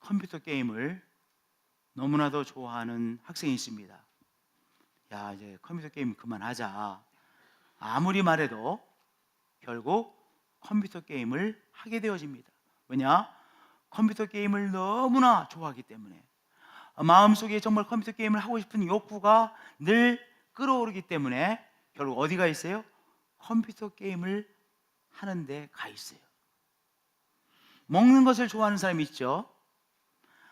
컴퓨터 게임을 너무나도 좋아하는 학생이 있습니다. 야, 이제 컴퓨터 게임 그만하자. 아무리 말해도 결국 컴퓨터 게임을 하게 되어집니다. 왜냐? 컴퓨터 게임을 너무나 좋아하기 때문에, 마음속에 정말 컴퓨터 게임을 하고 싶은 욕구가 늘 끌어오르기 때문에 결국 어디가 있어요? 컴퓨터 게임을 하는데 가 있어요. 먹는 것을 좋아하는 사람이 있죠.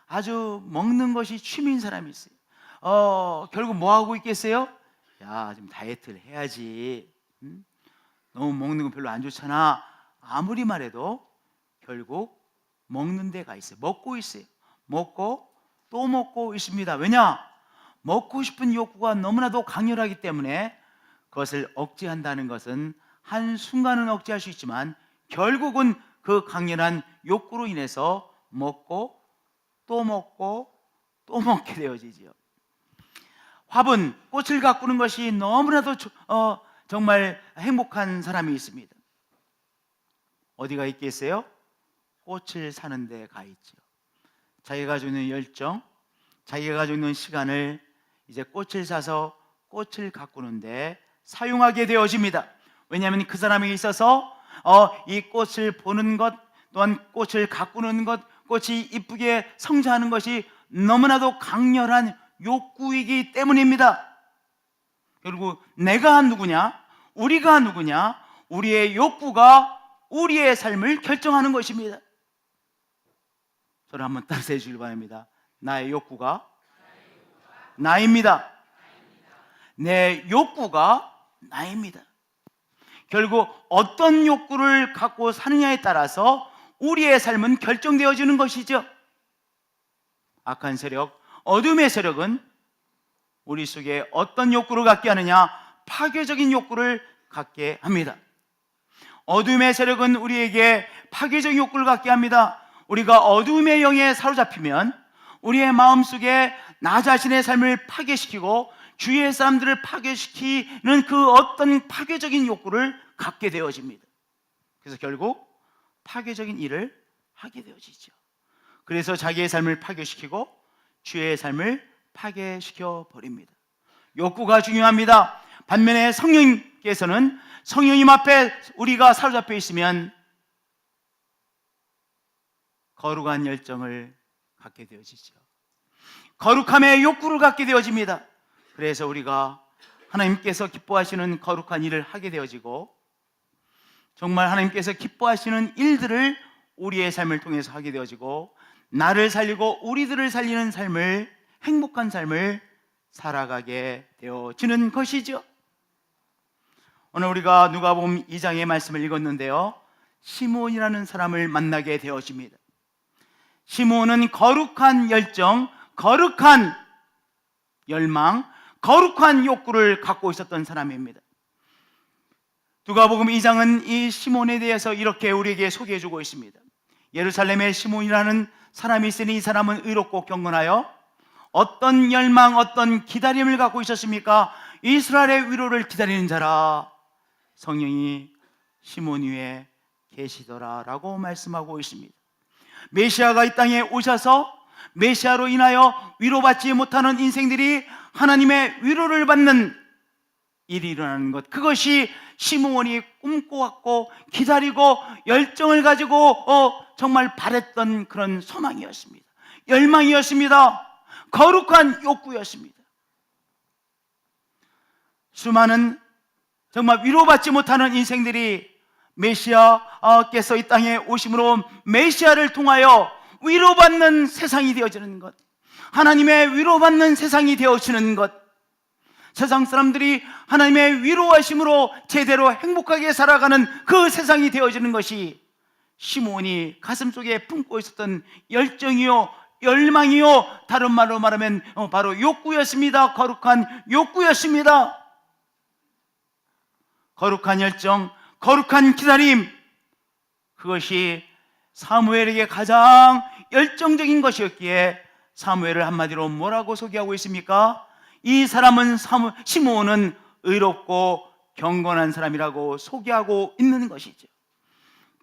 아주 먹는 것이 취미인 사람이 있어요. 결국 뭐 하고 있겠어요? 야, 좀 다이어트를 해야지. 너무 먹는 거 별로 안 좋잖아. 아무리 말해도 결국 먹는 데가 있어요. 먹고 있어요. 먹고 또 먹고 있습니다. 왜냐? 먹고 싶은 욕구가 너무나도 강렬하기 때문에 그것을 억제한다는 것은 한순간은 억제할 수 있지만 결국은 그 강렬한 욕구로 인해서 먹고 또 먹고 또 먹게 되어지죠. 화분, 꽃을 가꾸는 것이 너무나도 정말 행복한 사람이 있습니다. 어디가 있겠어요? 꽃을 사는 데 가 있죠. 자기가 가지고 있는 열정, 자기가 가지고 있는 시간을 이제 꽃을 사서 꽃을 가꾸는데 사용하게 되어집니다. 왜냐하면 그 사람에게 있어서 이 꽃을 보는 것, 또한 꽃을 가꾸는 것, 꽃이 이쁘게 성장하는 것이 너무나도 강렬한 욕구이기 때문입니다. 그리고 내가 누구냐? 우리가 누구냐? 우리의 욕구가 우리의 삶을 결정하는 것입니다. 저를 한번 따라해 주길 바랍니다. 나의 욕구가 나입니다. 내 욕구가 나입니다. 결국 어떤 욕구를 갖고 사느냐에 따라서 우리의 삶은 결정되어지는 것이죠. 악한 세력, 어둠의 세력은 우리 속에 어떤 욕구를 갖게 하느냐? 파괴적인 욕구를 갖게 합니다. 어둠의 세력은 우리에게 파괴적인 욕구를 갖게 합니다. 우리가 어둠의 영에 사로잡히면 우리의 마음속에 나 자신의 삶을 파괴시키고 주위의 사람들을 파괴시키는 그 어떤 파괴적인 욕구를 갖게 되어집니다. 그래서 결국 파괴적인 일을 하게 되어지죠. 그래서 자기의 삶을 파괴시키고 주위의 삶을 파괴시켜 버립니다. 욕구가 중요합니다. 반면에 성령께서는 성령님 앞에 우리가 사로잡혀 있으면 거룩한 열정을 갖게 되어지죠. 거룩함의 욕구를 갖게 되어집니다. 그래서 우리가 하나님께서 기뻐하시는 거룩한 일을 하게 되어지고 정말 하나님께서 기뻐하시는 일들을 우리의 삶을 통해서 하게 되어지고 나를 살리고 우리들을 살리는 삶을, 행복한 삶을 살아가게 되어지는 것이죠. 오늘 우리가 누가복음 2장의 말씀을 읽었는데요, 시몬이라는 사람을 만나게 되어집니다. 시몬은 거룩한 열정, 거룩한 열망, 거룩한 욕구를 갖고 있었던 사람입니다. 누가복음 2장은 이 시몬에 대해서 이렇게 우리에게 소개해주고 있습니다. 예루살렘에 시몬이라는 사람이 있으니 이 사람은 의롭고 경건하여 어떤 열망, 어떤 기다림을 갖고 있었습니까? 이스라엘의 위로를 기다리는 자라. 성령이 시몬 위에 계시더라 라고 말씀하고 있습니다. 메시아가 이 땅에 오셔서 메시아로 인하여 위로받지 못하는 인생들이 하나님의 위로를 받는 일이 일어나는 것, 그것이 시몬이 꿈꿔왔고 기다리고 열정을 가지고 정말 바랬던 그런 소망이었습니다. 열망이었습니다. 거룩한 욕구였습니다. 수많은 정말 위로받지 못하는 인생들이 메시아께서 이 땅에 오심으로 메시아를 통하여 위로받는 세상이 되어지는 것, 하나님의 위로받는 세상이 되어지는 것, 세상 사람들이 하나님의 위로하심으로 제대로 행복하게 살아가는 그 세상이 되어지는 것이 시몬이 가슴속에 품고 있었던 열정이요, 열망이요, 다른 말로 말하면 바로 욕구였습니다. 거룩한 욕구였습니다. 거룩한 열정, 거룩한 기다림, 그것이 사무엘에게 가장 열정적인 것이었기에 사무엘을 한마디로 뭐라고 소개하고 있습니까? 이 사람은 시몬은 의롭고 경건한 사람이라고 소개하고 있는 것이죠.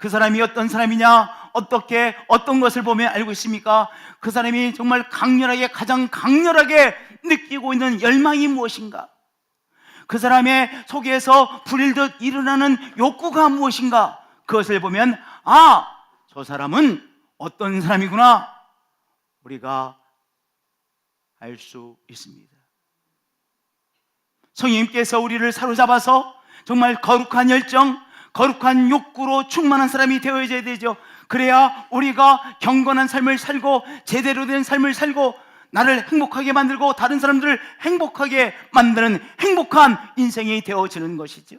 그 사람이 어떤 사람이냐, 어떻게 어떤 것을 보면 알고 있습니까? 그 사람이 정말 강렬하게, 가장 강렬하게 느끼고 있는 열망이 무엇인가? 그 사람의 속에서 불일듯 일어나는 욕구가 무엇인가? 그것을 보면 저 사람은 어떤 사람이구나, 우리가 알 수 있습니다. 성령님께서 우리를 사로잡아서 정말 거룩한 열정, 거룩한 욕구로 충만한 사람이 되어야 되죠. 그래야 우리가 경건한 삶을 살고 제대로 된 삶을 살고 나를 행복하게 만들고 다른 사람들을 행복하게 만드는 행복한 인생이 되어지는 것이죠.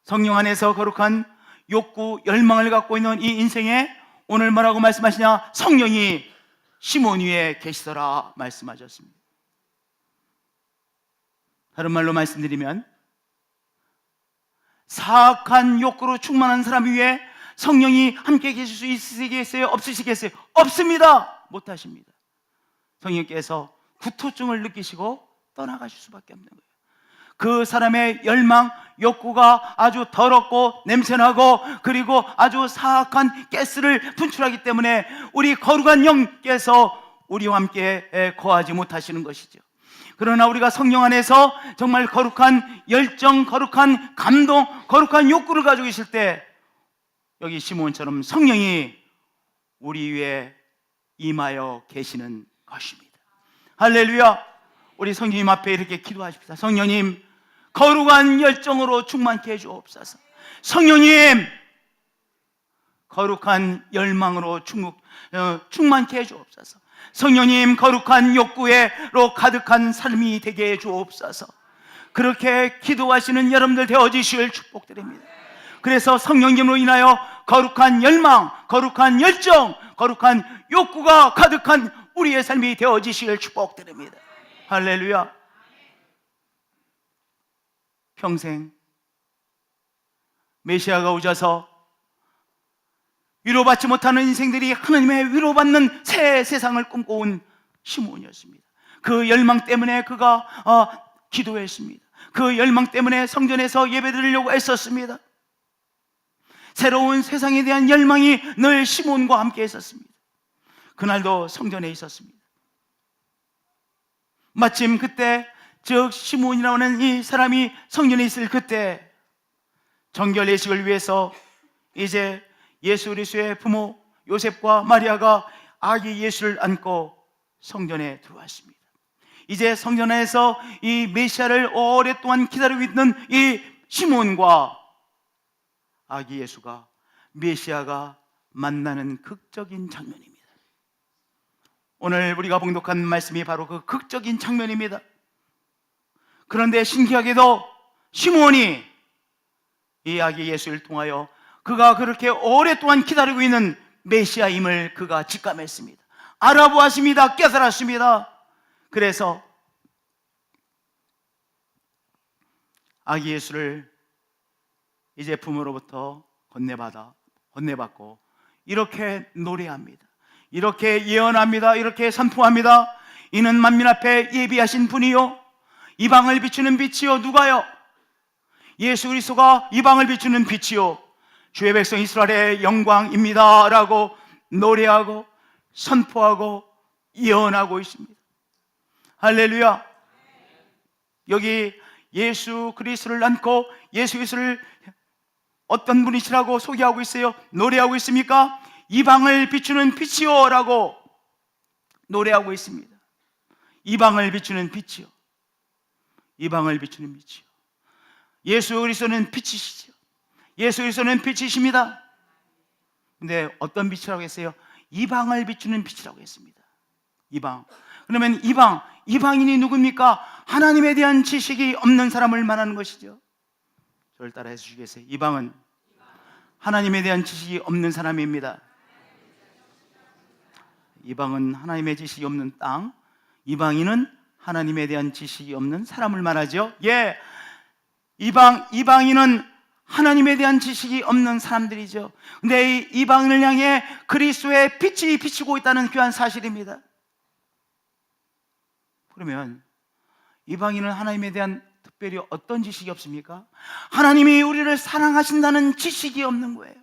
성령 안에서 거룩한 욕구, 열망을 갖고 있는 이 인생에 오늘 뭐라고 말씀하시냐? 성령이 시몬 위에 계시더라 말씀하셨습니다. 다른 말로 말씀드리면 사악한 욕구로 충만한 사람 위에 성령이 함께 계실 수 있으시겠어요? 없으시겠어요? 없습니다. 못하십니다. 성령께서 구토증을 느끼시고 떠나가실 수밖에 없는 거예요. 그 사람의 열망, 욕구가 아주 더럽고 냄새나고 그리고 아주 사악한 가스를 분출하기 때문에 우리 거룩한 영께서 우리와 함께 거하지 못하시는 것이죠. 그러나 우리가 성령 안에서 정말 거룩한 열정, 거룩한 감동, 거룩한 욕구를 가지고 있을 때 여기 시몬처럼 성령이 우리 위에 임하여 계시는 것입니다. 할렐루야. 우리 성령님 앞에 이렇게 기도하십시다. 성령님, 거룩한 열정으로 충만케 해주옵소서. 성령님, 거룩한 열망으로 충만케 해주옵소서. 성령님, 거룩한 욕구로 가득한 삶이 되게 해주옵소서. 그렇게 기도하시는 여러분들 되어지실 축복드립니다. 그래서 성령님으로 인하여 거룩한 열망, 거룩한 열정, 거룩한 욕구가 가득한 우리의 삶이 되어지실 축복드립니다. 할렐루야. 평생 메시아가 오셔서 위로받지 못하는 인생들이 하나님의 위로받는 새 세상을 꿈꿔온 시몬이었습니다. 그 열망 때문에 그가 기도했습니다. 그 열망 때문에 성전에서 예배드리려고 애썼습니다. 새로운 세상에 대한 열망이 늘 시몬과 함께 있었습니다. 그날도 성전에 있었습니다. 마침 그때 즉 시몬이라고 하는 이 사람이 성전에 있을 그때 정결 예식을 위해서 이제 예수 그리스도의 부모 요셉과 마리아가 아기 예수를 안고 성전에 들어왔습니다. 이제 성전에서 이 메시아를 오랫동안 기다리고 있는 이 시몬과 아기 예수가, 메시아가 만나는 극적인 장면입니다. 오늘 우리가 봉독한 말씀이 바로 그 극적인 장면입니다. 그런데 신기하게도 시몬이 이 아기 예수를 통하여 그가 그렇게 오랫동안 기다리고 있는 메시아임을 그가 직감했습니다. 알아보았습니다. 깨달았습니다. 그래서 아기 예수를 이제 부모로부터 건네받고 이렇게 노래합니다. 이렇게 예언합니다. 이렇게 선포합니다. 이는 만민 앞에 예비하신 분이요 이방을 비추는 빛이요. 누가요? 예수 그리스도가 이방을 비추는 빛이요 주의 백성 이스라엘의 영광입니다 라고 노래하고 선포하고 예언하고 있습니다. 할렐루야. 여기 예수 그리스도를 안고 예수 그리스도를 어떤 분이시라고 소개하고 있어요? 노래하고 있습니까? 이방을 비추는 빛이요 라고 노래하고 있습니다. 이방을 비추는 빛이요, 이방을 비추는 빛이요. 예수 그리스도는 빛이시죠. 예수 그리스도는 빛이십니다. 근데 어떤 빛이라고 했어요? 이방을 비추는 빛이라고 했습니다. 이방. 그러면 이방인이 누굽니까? 하나님에 대한 지식이 없는 사람을 말하는 것이죠. 저를 따라 해주시겠어요? 이방은 하나님에 대한 지식이 없는 사람입니다. 이방은 하나님의 지식이 없는 땅, 이방인은 하나님에 대한 지식이 없는 사람을 말하죠. 예, 이방인은 하나님에 대한 지식이 없는 사람들이죠. 근데 이 이방인을 향해 그리스도의 빛이 비치고 있다는 귀한 사실입니다. 그러면 이방인은 하나님에 대한 특별히 어떤 지식이 없습니까? 하나님이 우리를 사랑하신다는 지식이 없는 거예요.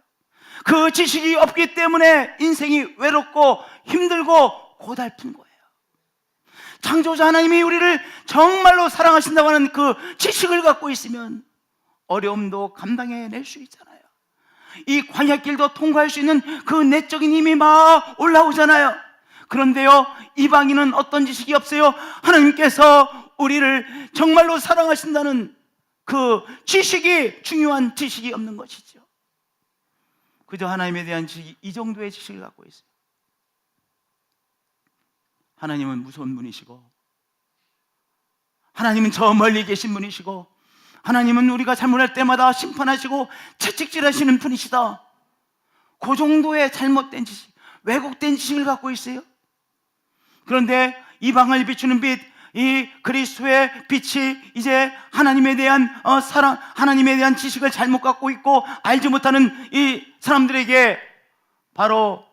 그 지식이 없기 때문에 인생이 외롭고 힘들고 고달픈 거예요. 창조자 하나님이 우리를 정말로 사랑하신다고 하는 그 지식을 갖고 있으면 어려움도 감당해낼 수 있잖아요. 이 광야길도 통과할 수 있는 그 내적인 힘이 막 올라오잖아요. 그런데요, 이방인은 어떤 지식이 없어요. 하나님께서 우리를 정말로 사랑하신다는 그 지식이, 중요한 지식이 없는 것이죠. 그저 하나님에 대한 지식이 이 정도의 지식을 갖고 있어요. 하나님은 무서운 분이시고, 하나님은 저 멀리 계신 분이시고, 하나님은 우리가 잘못할 때마다 심판하시고 채찍질하시는 분이시다. 그 정도의 잘못된 지식, 왜곡된 지식을 갖고 있어요. 그런데 이방을 비추는 빛, 이 그리스도의 빛이 이제 하나님에 대한 사랑, 하나님에 대한 지식을 잘못 갖고 있고 알지 못하는 이 사람들에게 바로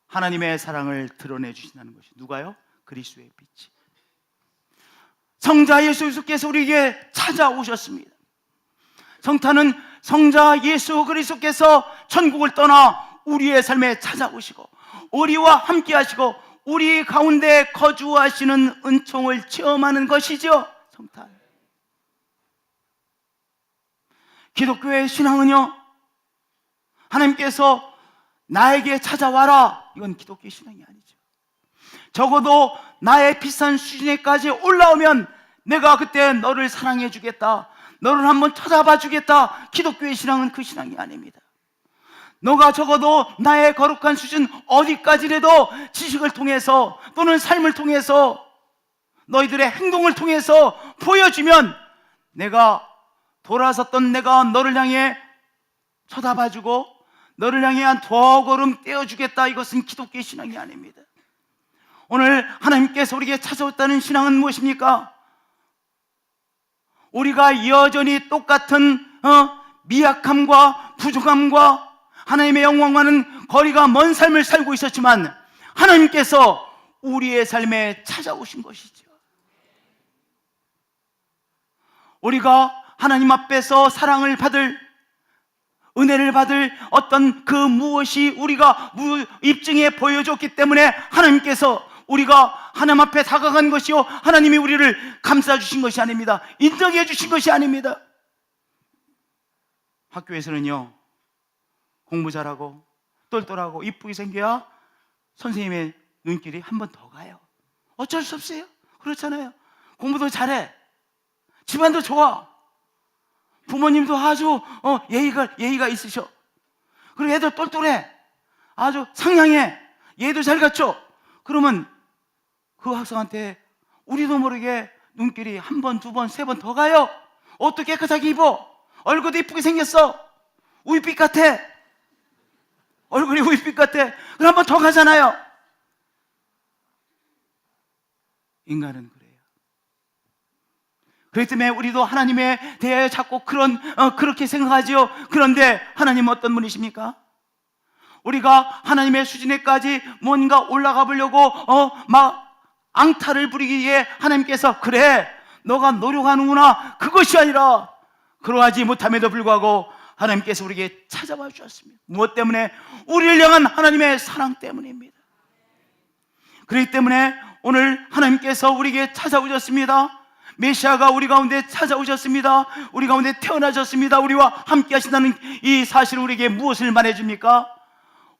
하나님의 사랑을 드러내 주신다는 것이, 누가요? 그리스도의 빛이. 성자 예수 그리스도께서 우리에게 찾아오셨습니다. 성탄은 성자 예수 그리스도께서 천국을 떠나 우리의 삶에 찾아오시고 우리와 함께 하시고 우리 가운데 거주하시는 은총을 체험하는 것이죠. 성탄. 기독교의 신앙은요, 하나님께서 나에게 찾아와라, 이건 기독교의 신앙이 아니죠. 적어도 나의 비싼 수준에까지 올라오면 내가 그때 너를 사랑해 주겠다, 너를 한번 쳐다봐 주겠다. 기독교의 신앙은 그 신앙이 아닙니다. 너가 적어도 나의 거룩한 수준 어디까지라도 지식을 통해서 또는 삶을 통해서 너희들의 행동을 통해서 보여주면 내가 돌아섰던 내가 너를 향해 쳐다봐주고 너를 향해 한 두 걸음 떼어주겠다. 이것은 기독교의 신앙이 아닙니다. 오늘 하나님께서 우리에게 찾아왔다는 신앙은 무엇입니까? 우리가 여전히 똑같은 미약함과 부족함과 하나님의 영광과는 거리가 먼 삶을 살고 있었지만 하나님께서 우리의 삶에 찾아오신 것이죠. 우리가 하나님 앞에서 사랑을 받을, 은혜를 받을 어떤 그 무엇이 우리가 입증해 보여줬기 때문에 하나님께서 우리가 하나님 앞에 다가간 것이요, 하나님이 우리를 감싸주신 것이 아닙니다. 인정해 주신 것이 아닙니다. 학교에서는요, 공부 잘하고 똘똘하고 이쁘게 생겨야 선생님의 눈길이 한 번 더 가요. 어쩔 수 없어요. 그렇잖아요. 공부도 잘해, 집안도 좋아, 부모님도 아주 예의가 있으셔. 그리고 애들 똘똘해, 아주 상냥해, 얘도 잘 갖춰. 그러면 그 학생한테 우리도 모르게 눈길이 한 번, 두 번, 세 번 더 가요. 옷도 깨끗하게 입어, 얼굴도 이쁘게 생겼어, 우유빛 같아, 얼굴이 우유빛 같아. 그럼 한 번 더 가잖아요. 인간은 그래요. 그렇기 때문에 우리도 하나님에 대해 자꾸 그렇게 생각하지요. 그런데 하나님은 어떤 분이십니까? 우리가 하나님의 수준에까지 뭔가 올라가 보려고 막 앙탈을 부리기에 하나님께서 그래, 너가 노력하는구나, 그것이 아니라 그러하지 못함에도 불구하고 하나님께서 우리에게 찾아와 주셨습니다. 무엇 때문에? 우리를 향한 하나님의 사랑 때문입니다. 그렇기 때문에 오늘 하나님께서 우리에게 찾아오셨습니다. 메시아가 우리 가운데 찾아오셨습니다. 우리 가운데 태어나셨습니다. 우리와 함께 하신다는 이 사실을 우리에게 무엇을 말해줍니까?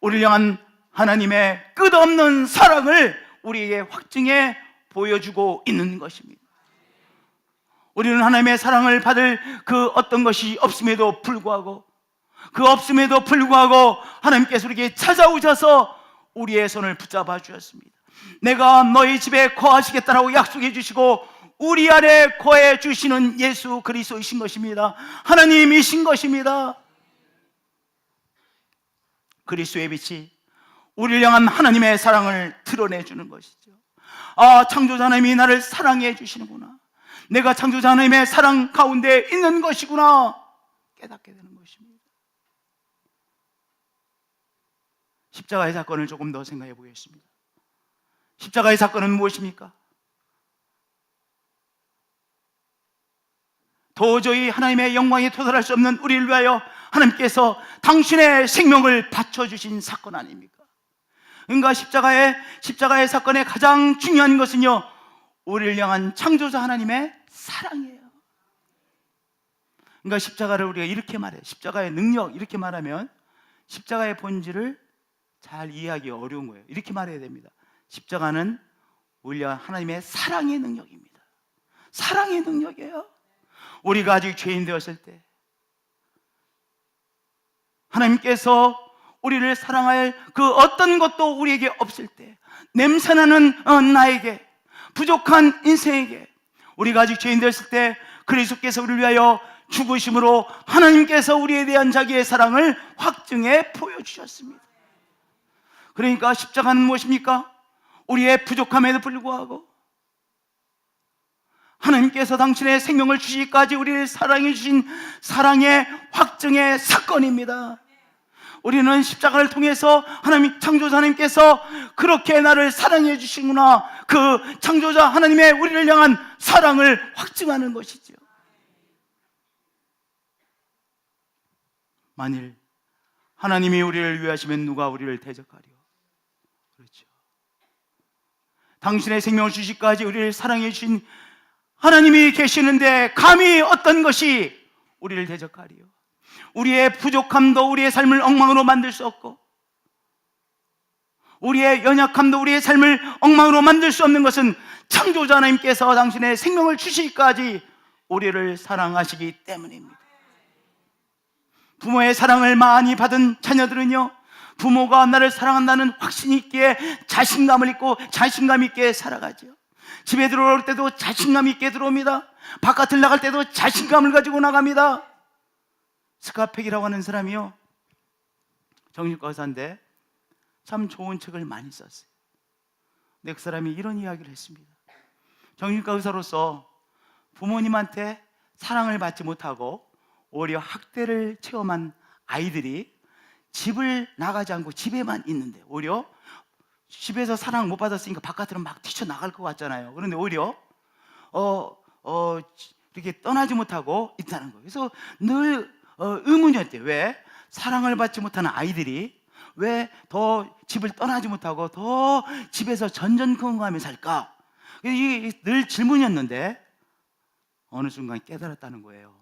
우리를 향한 하나님의 끝없는 사랑을 우리에게 확증해 보여주고 있는 것입니다. 우리는 하나님의 사랑을 받을 그 어떤 것이 없음에도 불구하고, 하나님께서 우리에게 찾아오셔서 우리의 손을 붙잡아 주셨습니다. 내가 너희 집에 거하시겠다라고 약속해 주시고 우리 안에 거해 주시는 예수 그리스도이신 것입니다. 하나님이신 것입니다. 그리스도의 빛이 우리를 향한 하나님의 사랑을 드러내주는 것이죠. 아, 창조자 하나님이 나를 사랑해 주시는구나, 내가 창조자 하나님의 사랑 가운데 있는 것이구나 깨닫게 되는 것입니다. 십자가의 사건을 조금 더 생각해 보겠습니다. 십자가의 사건은 무엇입니까? 도저히 하나님의 영광에 도달할 수 없는 우리를 위하여 하나님께서 당신의 생명을 바쳐주신 사건 아닙니까? 그러니까 십자가의 사건의 가장 중요한 것은요, 우리를 향한 창조자 하나님의 사랑이에요. 그러니까 십자가를 우리가 이렇게 말해요. 십자가의 능력, 이렇게 말하면 십자가의 본질을 잘 이해하기 어려운 거예요. 이렇게 말해야 됩니다. 십자가는 우리를 향한 하나님의 사랑의 능력입니다. 사랑의 능력이에요. 우리가 아직 죄인 되었을 때 하나님께서 우리를 사랑할 그 어떤 것도 우리에게 없을 때, 냄새나는 나에게, 부족한 인생에게, 우리가 아직 죄인 되었을 때 그리스도께서 우리를 위하여 죽으심으로 하나님께서 우리에 대한 자기의 사랑을 확증해 보여주셨습니다. 그러니까 십자가는 무엇입니까? 우리의 부족함에도 불구하고 하나님께서 당신의 생명을 주시기까지 우리를 사랑해 주신 사랑의 확증의 사건입니다. 우리는 십자가를 통해서 하나님, 창조자 하나님께서 그렇게 나를 사랑해 주시구나, 그 창조자 하나님의 우리를 향한 사랑을 확증하는 것이죠. 만일 하나님이 우리를 위하시면 누가 우리를 대적하리요? 그렇죠. 당신의 생명을 주시기까지 우리를 사랑해 주신 하나님이 계시는데 감히 어떤 것이 우리를 대적하리요? 우리의 부족함도 우리의 삶을 엉망으로 만들 수 없고, 우리의 연약함도 우리의 삶을 엉망으로 만들 수 없는 것은 창조자 하나님께서 당신의 생명을 주시기까지 우리를 사랑하시기 때문입니다. 부모의 사랑을 많이 받은 자녀들은요, 부모가 나를 사랑한다는 확신이 있기에 자신감을 입고 자신감 있게 살아가죠. 집에 들어올 때도 자신감 있게 들어옵니다. 바깥을 나갈 때도 자신감을 가지고 나갑니다. 스카펙이라고 하는 사람이요, 정신과 의사인데 참 좋은 책을 많이 썼어요. 근데 그 사람이 이런 이야기를 했습니다. 정신과 의사로서 부모님한테 사랑을 받지 못하고 오히려 학대를 체험한 아이들이 집을 나가지 않고 집에만 있는데, 오히려 집에서 사랑을 못 받았으니까 바깥으로 막 뛰쳐나갈 것 같잖아요. 그런데 오히려 이렇게 떠나지 못하고 있다는 거예요. 그래서 늘 의문이었대요. 왜 사랑을 받지 못하는 아이들이 왜 더 집을 떠나지 못하고 더 집에서 전전긍긍하며 살까? 이게 늘 질문이었는데 어느 순간 깨달았다는 거예요.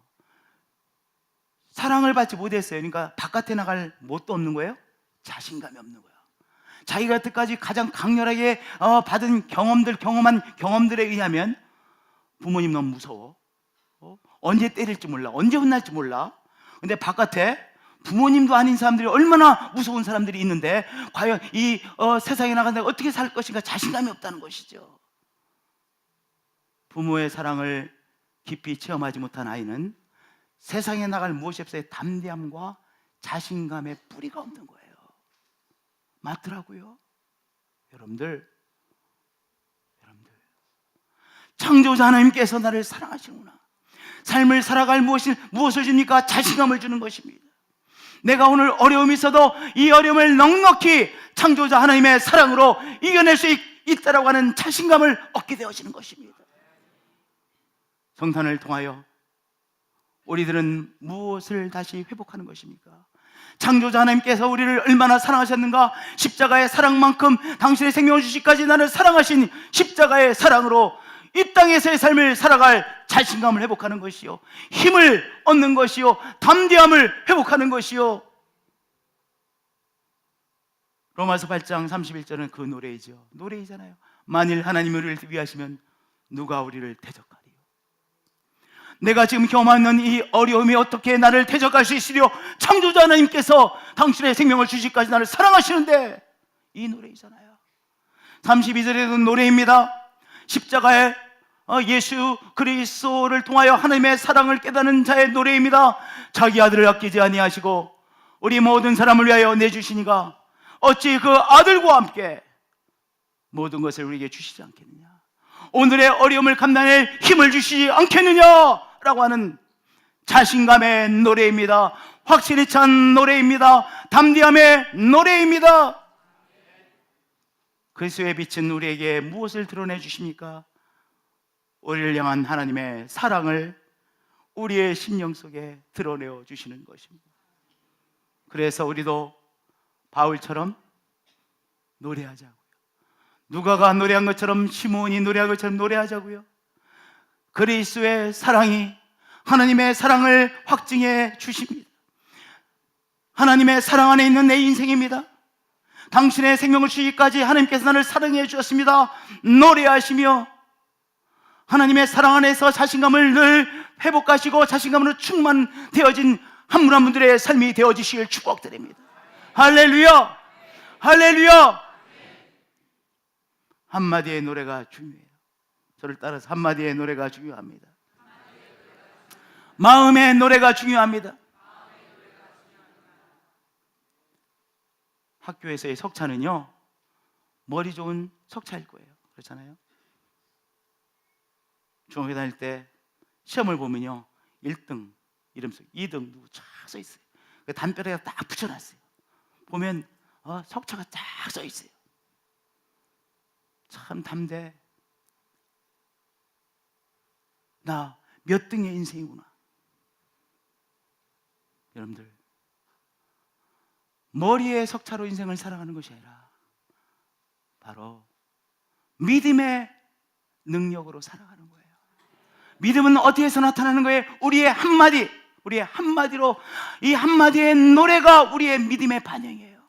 사랑을 받지 못했어요. 그러니까 바깥에 나갈 못도 없는 거예요. 자신감이 없는 거예요. 자기가 여태까지 가장 강렬하게 경험한 경험들에 의하면 부모님 너무 무서워, 언제 때릴지 몰라, 언제 혼날지 몰라. 근데 바깥에 부모님도 아닌 사람들이 얼마나 무서운 사람들이 있는데 과연 이 세상에 나간다 어떻게 살 것인가 자신감이 없다는 것이죠. 부모의 사랑을 깊이 체험하지 못한 아이는 세상에 나갈 무엇이 없어요. 담대함과 자신감의 뿌리가 없는 거예요. 맞더라고요. 여러분들, 창조자 하나님께서 나를 사랑하시는구나. 삶을 살아갈 무엇을 줍니까? 자신감을 주는 것입니다. 내가 오늘 어려움이 있어도 이 어려움을 넉넉히 창조자 하나님의 사랑으로 이겨낼 수 있다라고 하는 자신감을 얻게 되어지는 것입니다. 성탄을 통하여 우리들은 무엇을 다시 회복하는 것입니까? 창조자 하나님께서 우리를 얼마나 사랑하셨는가? 십자가의 사랑만큼 당신의 생명을 주시기까지 나를 사랑하신 십자가의 사랑으로 이 땅에서의 삶을 살아갈 자신감을 회복하는 것이요, 힘을 얻는 것이요, 담대함을 회복하는 것이요. 로마서 8장 31절은 그 노래이잖아요. 만일 하나님이 우리를 위하시면 누가 우리를 대적하리요? 내가 지금 경험하는 이 어려움이 어떻게 나를 대적할 수 있으리요? 창조자 하나님께서 당신의 생명을 주시기까지 나를 사랑하시는데, 이 노래이잖아요. 32절에도 노래입니다. 십자가에 예수 그리스도를 통하여 하나님의 사랑을 깨닫는 자의 노래입니다. 자기 아들을 아끼지 아니하시고 우리 모든 사람을 위하여 내주시니가 어찌 그 아들과 함께 모든 것을 우리에게 주시지 않겠느냐? 오늘의 어려움을 감당할 힘을 주시지 않겠느냐라고 하는 자신감의 노래입니다. 확신에 찬 노래입니다. 담대함의 노래입니다. 그리스도의 빛은 우리에게 무엇을 드러내 주십니까? 우리를 향한 하나님의 사랑을 우리의 심령 속에 드러내어 주시는 것입니다. 그래서 우리도 바울처럼 노래하자고요. 누가가 노래한 것처럼, 시므온이 노래한 것처럼 노래하자고요. 그리스도의 사랑이 하나님의 사랑을 확증해 주십니다. 하나님의 사랑 안에 있는 내 인생입니다. 당신의 생명을 주기까지 하나님께서 나를 사랑해 주셨습니다. 노래하시며 하나님의 사랑 안에서 자신감을 늘 회복하시고 자신감으로 충만되어진 한 분 한 분들의 삶이 되어지시길 축복드립니다. 할렐루야! 할렐루야! 한마디의 노래가 중요해요. 저를 따라서 한마디의 노래가 중요합니다. 마음의 노래가 중요합니다. 학교에서의 석차는요, 머리 좋은 석차일 거예요. 그렇잖아요. 중학교 다닐 때 시험을 보면요, 1등 이름 써, 2등 누구 쫙 써 있어요. 그 담벼락에 딱 붙여놨어요. 보면 석차가 쫙 써 있어요. 참 담대. 나 몇 등의 인생이구나. 여러분들, 머리의 석차로 인생을 살아가는 것이 아니라 바로 믿음의 능력으로 살아가는 거예요. 믿음은 어디에서 나타나는 거예요? 우리의 한마디로, 이 한마디의 노래가 우리의 믿음의 반영이에요.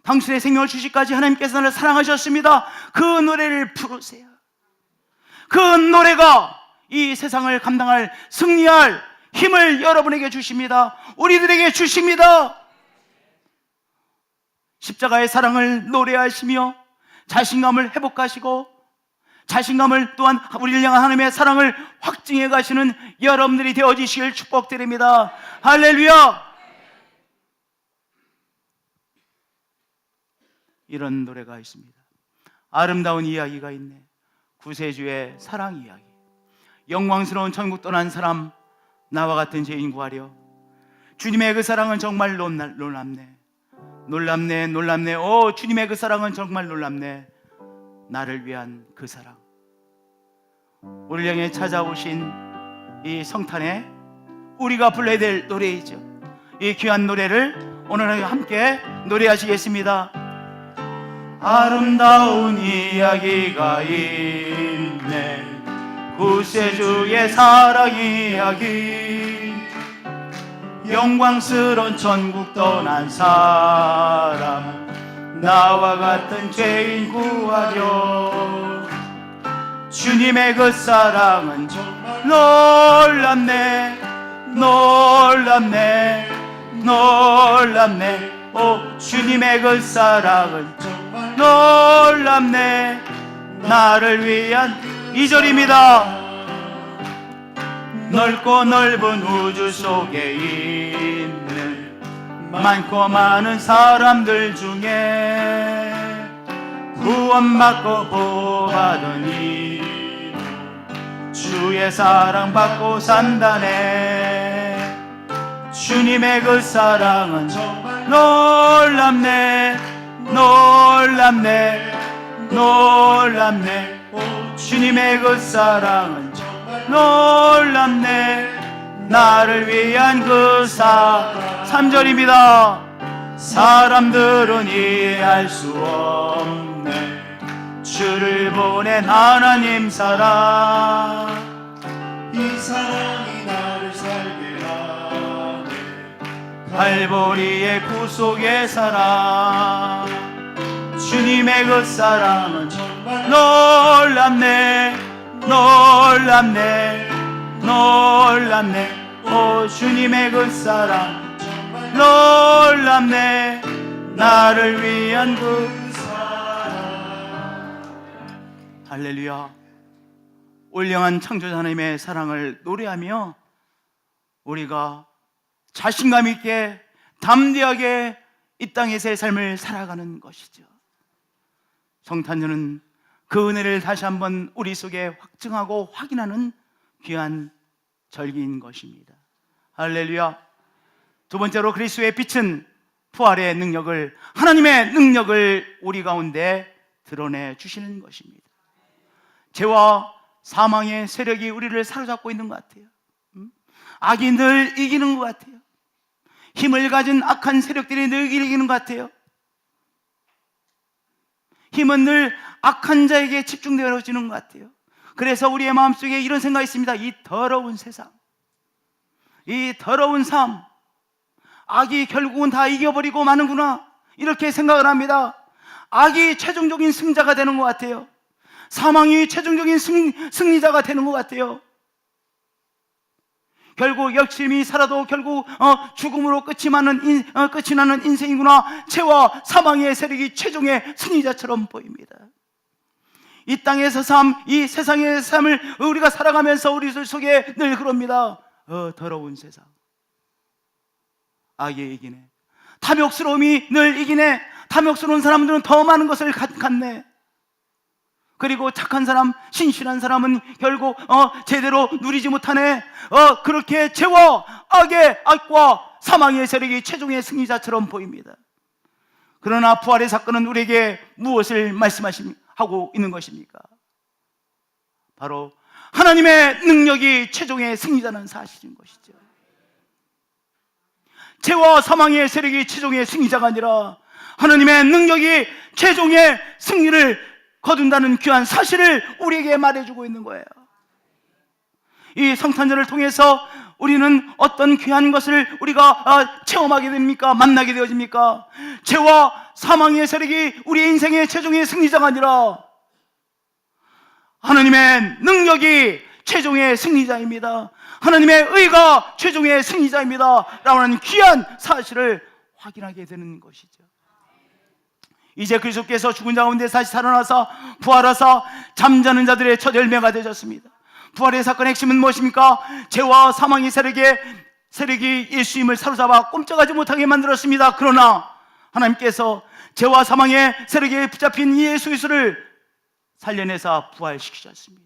당신의 생명을 주시기까지 하나님께서 나를 사랑하셨습니다. 그 노래를 부르세요. 그 노래가 이 세상을 감당할, 승리할 힘을 여러분에게 주십니다. 우리들에게 주십니다. 십자가의 사랑을 노래하시며 자신감을 회복하시고 자신감을 또한 우리를 향한 하나님의 사랑을 확증해 가시는 여러분들이 되어지시길 축복드립니다. 할렐루야! 이런 노래가 있습니다. 아름다운 이야기가 있네. 구세주의 사랑 이야기. 영광스러운 천국 떠난 사람, 나와 같은 죄인 구하려. 주님의 그 사랑은 정말 놀랍네. 놀랍네, 놀랍네. 오, 주님의 그 사랑은 정말 놀랍네. 나를 위한 그 사랑. 우리를 향해 찾아오신 이 성탄에 우리가 불러야 될 노래이죠. 이 귀한 노래를 오늘 함께 노래하시겠습니다. 아름다운 이야기가 있네. 구세주의 사랑 이야기. 영광스러운 천국 떠난 사람, 나와 같은 죄인 구하려. 주님의 그 사랑은 정말 놀랍네. 놀랍네, 놀랍네. 오, 주님의 그 사랑은 정말 놀랍네. 나를 위한 2절입니다. 넓고 넓은 우주 속에 있는 많고 많은 사람들 중에 구원받고 보호받으니 주의 사랑 받고 산다네. 주님의 그 사랑은 정말 놀랍네. 놀랍네, 놀랍네. 오, 주님의 그 사랑은 정말 놀랍네. 나를 위한 그 사랑. 3절입니다. 사람들은 이해할 수 없네. 주를 보낸 하나님 사랑. 이 사랑이 나를 살게 하네. 갈보리의 구속의 사랑. 주님의 그 사랑은 정말 놀랍네. 놀랍네, 놀랍네. 오, 주님의 그 사랑 정말 놀랍네. 나를 위한 그 사랑. 할렐루야. 올영한 창조자 하나님의 사랑을 노래하며 우리가 자신감 있게 담대하게 이 땅에서의 삶을 살아가는 것이죠. 성탄절은 그 은혜를 다시 한번 우리 속에 확증하고 확인하는 귀한 절기인 것입니다. 할렐루야. 두 번째로 그리스도의 빛은 부활의 능력을, 하나님의 능력을 우리 가운데 드러내 주시는 것입니다. 죄와 사망의 세력이 우리를 사로잡고 있는 것 같아요. 악이 늘 이기는 것 같아요. 힘을 가진 악한 세력들이 늘 이기는 것 같아요. 힘은 늘 악한 자에게 집중되어지는 것 같아요. 그래서 우리의 마음속에 이런 생각이 있습니다. 이 더러운 세상, 이 더러운 삶, 악이 결국은 다 이겨버리고 마는구나, 이렇게 생각을 합니다. 악이 최종적인 승자가 되는 것 같아요. 사망이 최종적인 승리자가 되는 것 같아요. 결국 열심히 살아도 결국 죽음으로 끝이 나는 인생이구나, 죄와 사망의 세력이 최종의 승리자처럼 보입니다. 이 땅에서 이 세상의 삶을 우리가 살아가면서 우리 속에 늘 그럽니다. 더러운 세상, 악이 이기네. 탐욕스러움이 늘 이기네. 탐욕스러운 사람들은 더 많은 것을 갖네. 그리고 착한 사람, 신실한 사람은 결국 제대로 누리지 못하네. 그렇게 죄와 악과 사망의 세력이 최종의 승리자처럼 보입니다. 그러나 부활의 사건은 우리에게 무엇을 말씀하고 있는 것입니까? 바로 하나님의 능력이 최종의 승리자는 사실인 것이죠. 죄와 사망의 세력이 최종의 승리자가 아니라 하나님의 능력이 최종의 승리를 거둔다는 귀한 사실을 우리에게 말해주고 있는 거예요. 이 성탄절을 통해서 우리는 어떤 귀한 것을 우리가 체험하게 됩니까? 만나게 되어집니까? 죄와 사망의 세력이 우리의 인생의 최종의 승리자가 아니라 하나님의 능력이 최종의 승리자입니다. 하나님의 의가 최종의 승리자입니다 라는 귀한 사실을 확인하게 되는 것이죠. 이제 그리스도께서 죽은 자 가운데 다시 살아나서 부활하사 잠자는 자들의 첫 열매가 되셨습니다. 부활의 사건의 핵심은 무엇입니까? 죄와 사망의 세력이 예수님을 사로잡아 꼼짝하지 못하게 만들었습니다. 그러나 하나님께서 죄와 사망의 세력에 붙잡힌 예수 그리스도를 살려내사 부활시키셨습니다.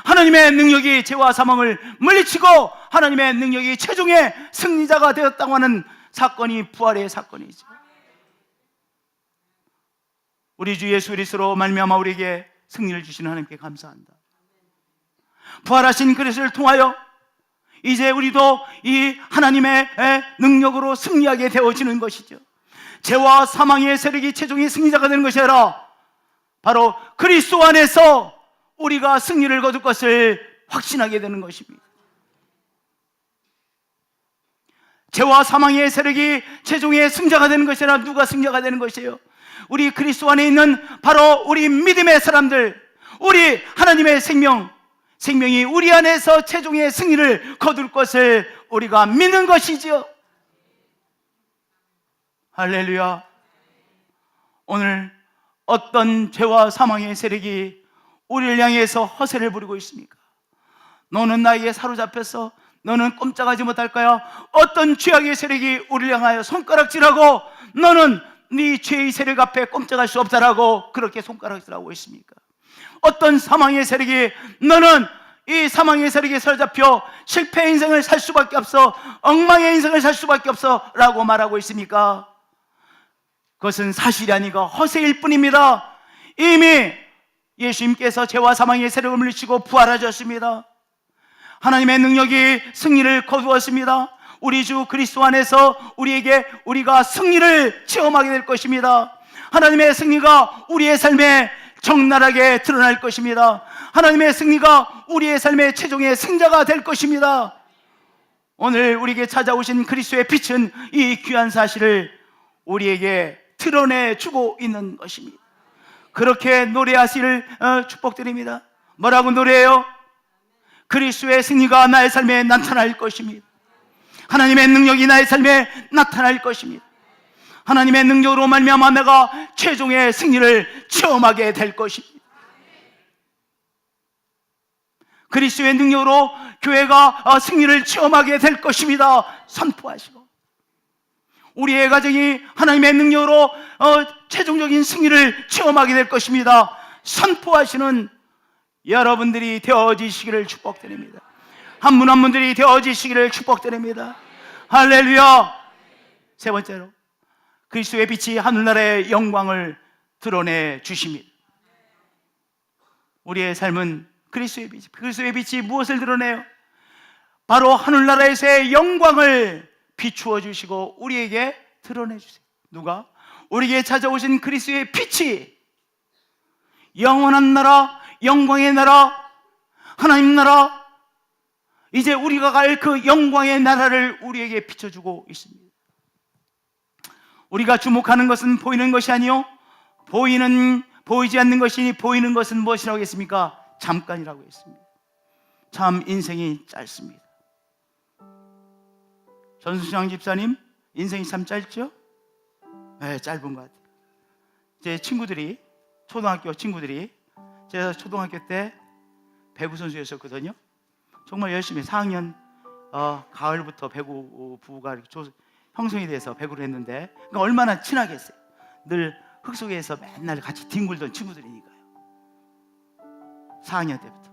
하나님의 능력이 죄와 사망을 물리치고 하나님의 능력이 최종의 승리자가 되었다고 하는 사건이 부활의 사건이죠. 우리 주 예수 그리스도로 말미암아 우리에게 승리를 주시는 하나님께 감사합니다. 부활하신 그리스도를 통하여 이제 우리도 이 하나님의 능력으로 승리하게 되어지는 것이죠. 죄와 사망의 세력이 최종의 승리자가 되는 것이 아니라 바로 그리스도 안에서 우리가 승리를 거둘 것을 확신하게 되는 것입니다. 죄와 사망의 세력이 최종의 승자가 되는 것이 아니라 누가 승자가 되는 것이에요? 우리 그리스도 안에 있는 바로 우리 믿음의 사람들, 우리 하나님의 생명이 우리 안에서 최종의 승리를 거둘 것을 우리가 믿는 것이지요. 할렐루야. 오늘 어떤 죄와 사망의 세력이 우리를 향해서 허세를 부리고 있습니까? 너는 나에게 사로잡혀서 너는 꼼짝하지 못할 거야. 어떤 죄악의 세력이 우리를 향하여 손가락질하고 너는 네 죄의 세력 앞에 꼼짝할 수 없다라고 그렇게 손가락질하고 있습니까? 어떤 사망의 세력이 너는 이 사망의 세력에 사로잡혀 실패의 인생을 살 수밖에 없어, 엉망의 인생을 살 수밖에 없어 라고 말하고 있습니까? 그것은 사실이 아니고 허세일 뿐입니다. 이미 예수님께서 죄와 사망의 세력을 물리치고 부활하셨습니다. 하나님의 능력이 승리를 거두었습니다. 우리 주 그리스도 안에서 우리가 승리를 체험하게 될 것입니다. 하나님의 승리가 우리의 삶에 적나라하게 드러날 것입니다. 하나님의 승리가 우리의 삶의 최종의 승자가 될 것입니다. 오늘 우리에게 찾아오신 그리스도의 빛은 이 귀한 사실을 우리에게 드러내주고 있는 것입니다. 그렇게 노래하시를 축복드립니다. 뭐라고 노래해요? 그리스도의 승리가 나의 삶에 나타날 것입니다. 하나님의 능력이 나의 삶에 나타날 것입니다. 하나님의 능력으로 말미암아 내가 최종의 승리를 체험하게 될 것입니다. 그리스도의 능력으로 교회가 승리를 체험하게 될 것입니다. 선포하시고 우리의 가정이 하나님의 능력으로 최종적인 승리를 체험하게 될 것입니다. 선포하시는 여러분들이 되어지시기를 축복드립니다. 한 분 한 분들이 되어지시기를 축복드립니다. 할렐루야. 세 번째로 그리스도의 빛이 하늘나라의 영광을 드러내 주십니다. 우리의 삶은 그리스도의 빛. 그리스도의 빛이 무엇을 드러내요? 바로 하늘나라에서의 영광을 비추어 주시고 우리에게 드러내 주세요. 누가? 우리에게 찾아오신 그리스도의 빛이 영원한 나라, 영광의 나라, 하나님 나라, 이제 우리가 갈 그 영광의 나라를 우리에게 비춰주고 있습니다. 우리가 주목하는 것은 보이는 것이 아니요 보이지 않는 것이니 보이는 것은 무엇이라고 했습니까? 잠깐이라고 했습니다. 참 인생이 짧습니다. 전수창 집사님 인생이 참 짧죠? 네, 짧은 것 같아요. 제 친구들이, 초등학교 친구들이, 제가 초등학교 때 배구 선수였었거든요. 정말 열심히 4학년 가을부터 배구 부가 형성이 돼서 배구를 했는데, 그러니까 얼마나 친하게 했어요. 늘 흙 속에서 맨날 같이 뒹굴던 친구들이니까요. 4학년 때부터.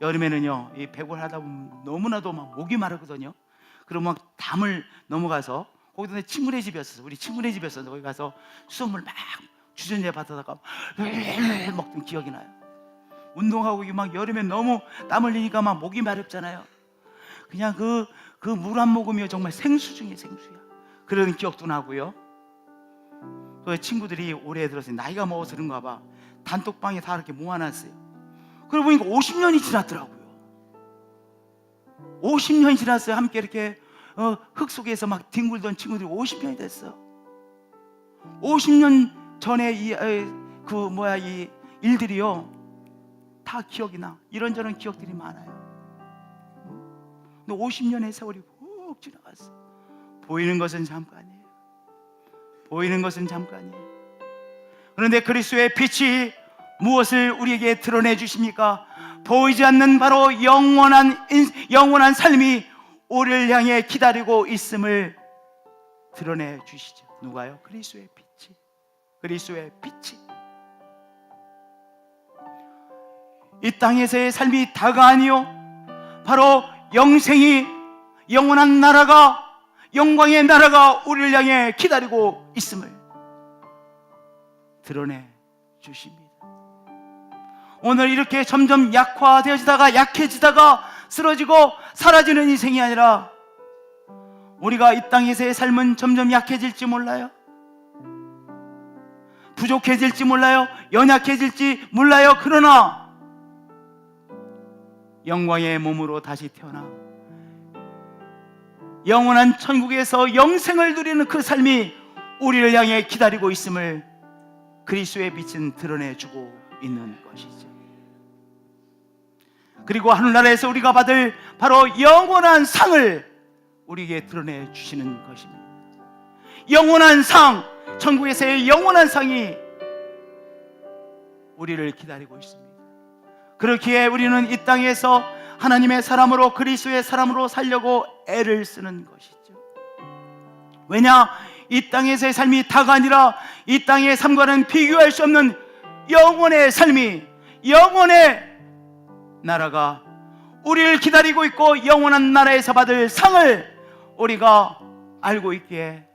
여름에는요, 이 배구를 하다 보면 너무나도 막 목이 마르거든요. 그러면 막 담을 넘어가서, 거기도 내 친구네 집이었어요. 우리 친구네 집이었어요. 거기 가서 수돗물 막 주전자에 받아다가 먹던 기억이 나요. 운동하고 막 여름에 너무 땀 흘리니까 막 목이 마렵잖아요. 그냥 그 물 한 모금이 정말 생수 중에 생수야. 그런 기억도 나고요. 그 친구들이 올해 들어서 나이가 먹어서 그런가 봐. 단톡방에 다 이렇게 모아놨어요. 그러고 보니까 50년이 지났더라고요. 50년이 지났어요. 함께 이렇게 흙 속에서 막 뒹굴던 친구들이 50년이 됐어. 50년 전에 이 일들이요 다 기억이 나. 이런저런 기억들이 많아요. 근데 50년의 세월이 훅 지나갔어. 보이는 것은 잠깐이에요. 보이는 것은 잠깐이에요. 그런데 그리스도의 빛이 무엇을 우리에게 드러내 주십니까? 보이지 않는 바로 영원한 삶이 우리를 향해 기다리고 있음을 드러내 주시죠. 누가요? 그리스도의 빛이. 그리스도의 빛이. 이 땅에서의 삶이 다가 아니요 바로 영생이, 영원한 나라가, 영광의 나라가 우리를 향해 기다리고 있음을 드러내 주십니다. 오늘 이렇게 점점 약화되어지다가 약해지다가 쓰러지고 사라지는 인생이 아니라 우리가 이 땅에서의 삶은 점점 약해질지 몰라요. 부족해질지 몰라요. 연약해질지 몰라요. 그러나 영광의 몸으로 다시 태어나 영원한 천국에서 영생을 누리는 그 삶이 우리를 향해 기다리고 있음을 그리스도의 빛은 드러내주고 있는 것이죠. 그리고 하늘나라에서 우리가 받을 바로 영원한 상을 우리에게 드러내 주시는 것입니다. 영원한 상, 천국에서의 영원한 상이 우리를 기다리고 있습니다. 그렇기에 우리는 이 땅에서 하나님의 사람으로, 그리스도의 사람으로 살려고 애를 쓰는 것이죠. 왜냐? 이 땅에서의 삶이 다가 아니라 이 땅의 삶과는 비교할 수 없는 영원의 삶이, 영원의 나라가 우리를 기다리고 있고 영원한 나라에서 받을 상을 우리가 알고 있기에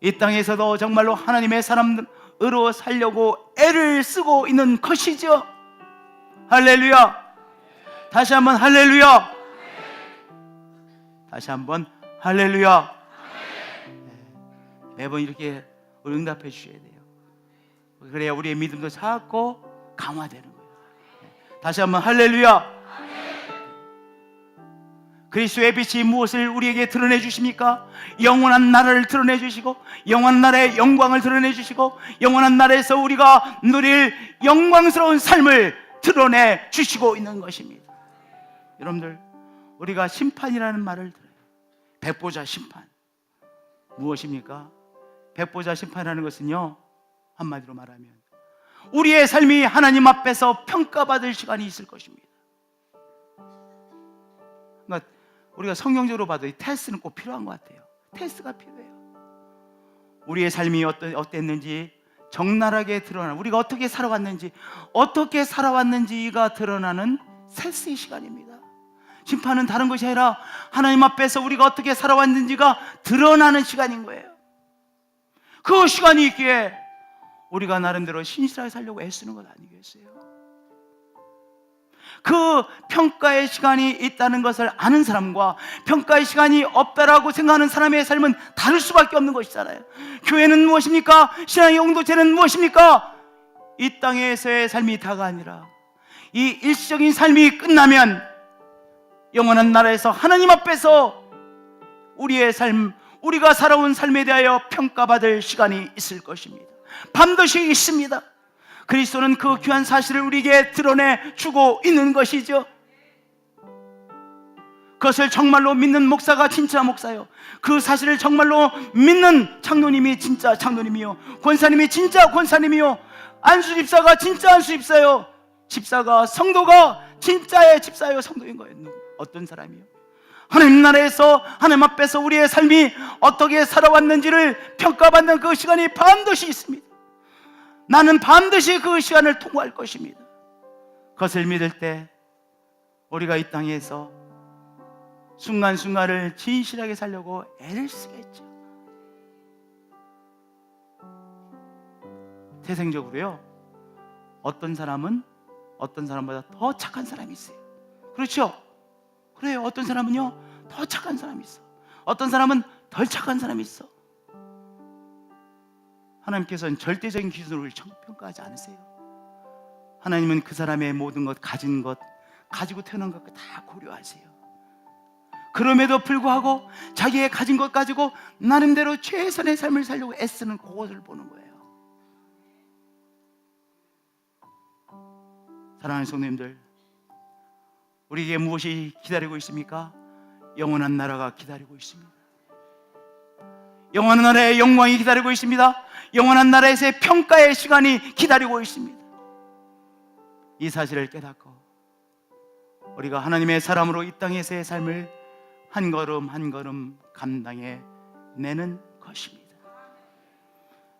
이 땅에서도 정말로 하나님의 사람으로 살려고 애를 쓰고 있는 것이죠. 할렐루야. 다시 한번 할렐루야. 다시 한번 할렐루야. 매번 이렇게 응답해 주셔야 돼요. 그래야 우리의 믿음도 자꾸 강화되는 거예요. 다시 한번 할렐루야. 그리스도의 빛이 무엇을 우리에게 드러내 주십니까? 영원한 나라를 드러내 주시고 영원한 나라의 영광을 드러내 주시고 영원한 나라에서 우리가 누릴 영광스러운 삶을 드러내 주시고 있는 것입니다. 여러분들, 우리가 심판이라는 말을 들어요. 백보자 심판. 무엇입니까? 백보자 심판이라는 것은요, 한마디로 말하면 우리의 삶이 하나님 앞에서 평가받을 시간이 있을 것입니다. 그러니까 우리가 성경적으로 봐도 이 테스트는 꼭 필요한 것 같아요. 테스트가 필요해요. 우리의 삶이 어땠는지 적나라하게 드러나는, 우리가 어떻게 살아왔는지가 드러나는 테스트의 시간입니다. 심판은 다른 것이 아니라 하나님 앞에서 우리가 어떻게 살아왔는지가 드러나는 시간인 거예요. 그 시간이 있기에 우리가 나름대로 신실하게 살려고 애쓰는 것 아니겠어요? 그 평가의 시간이 있다는 것을 아는 사람과 평가의 시간이 없다라고 생각하는 사람의 삶은 다를 수밖에 없는 것이잖아요. 교회는 무엇입니까? 신앙의 공동체는 무엇입니까? 이 땅에서의 삶이 다가 아니라 이 일시적인 삶이 끝나면 영원한 나라에서 하나님 앞에서 우리의 삶, 우리가 살아온 삶에 대하여 평가받을 시간이 있을 것입니다. 반드시 있습니다. 그리스도는 그 귀한 사실을 우리에게 드러내 주고 있는 것이죠. 그것을 정말로 믿는 목사가 진짜 목사요, 그 사실을 정말로 믿는 장로님이 진짜 장로님이요, 권사님이 진짜 권사님이요, 안수집사가 진짜 안수집사요, 집사가, 성도가 진짜의 집사요 성도인 거예요. 어떤 사람이요? 하나님 나라에서 하나님 앞에서 우리의 삶이 어떻게 살아왔는지를 평가받는 그 시간이 반드시 있습니다. 나는 반드시 그 시간을 통과할 것입니다. 그것을 믿을 때 우리가 이 땅에서 순간순간을 진실하게 살려고 애를 쓰겠죠. 태생적으로요, 어떤 사람은 어떤 사람보다 더 착한 사람이 있어요. 그렇죠? 그래요. 어떤 사람은요 더 착한 사람이 있어, 어떤 사람은 덜 착한 사람이 있어. 하나님께서는 절대적인 기준으로 평가하지 않으세요. 하나님은 그 사람의 모든 것, 가진 것, 가지고 태어난 것 다 고려하세요. 그럼에도 불구하고 자기의 가진 것 가지고 나름대로 최선의 삶을 살려고 애쓰는 그것을 보는 거예요. 사랑하는 성도님들, 우리에게 무엇이 기다리고 있습니까? 영원한 나라가 기다리고 있습니다. 영원한 나라의 영광이 기다리고 있습니다. 영원한 나라에서의 평가의 시간이 기다리고 있습니다. 이 사실을 깨닫고 우리가 하나님의 사람으로 이 땅에서의 삶을 한 걸음 한 걸음 감당해 내는 것입니다.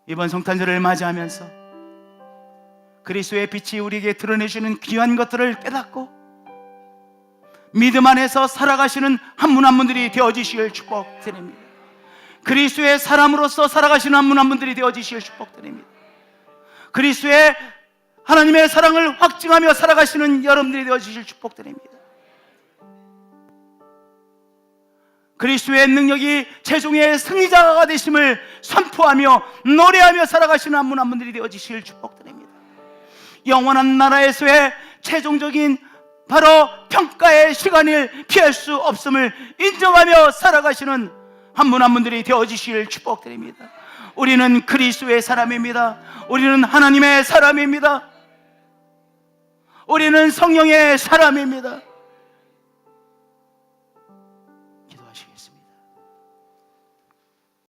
이번 성탄절을 맞이하면서 그리스도의 빛이 우리에게 드러내주는 귀한 것들을 깨닫고 믿음 안에서 살아가시는 한 분 한 분들이 되어지시길 축복드립니다. 그리스도의 사람으로서 살아가시는 한 분 한 분들이 되어지시길 축복드립니다. 그리스도의 하나님의 사랑을 확증하며 살아가시는 여러분들이 되어지시길 축복드립니다. 그리스도의 능력이 최종의 승리자가 되심을 선포하며 노래하며 살아가시는 한 분 한 분들이 되어지시길 축복드립니다. 영원한 나라에서의 최종적인 바로 평가의 시간을 피할 수 없음을 인정하며 살아가시는 한 분 한 분들이 되어지시길 축복드립니다. 우리는 그리스도의 사람입니다. 우리는 하나님의 사람입니다. 우리는 성령의 사람입니다.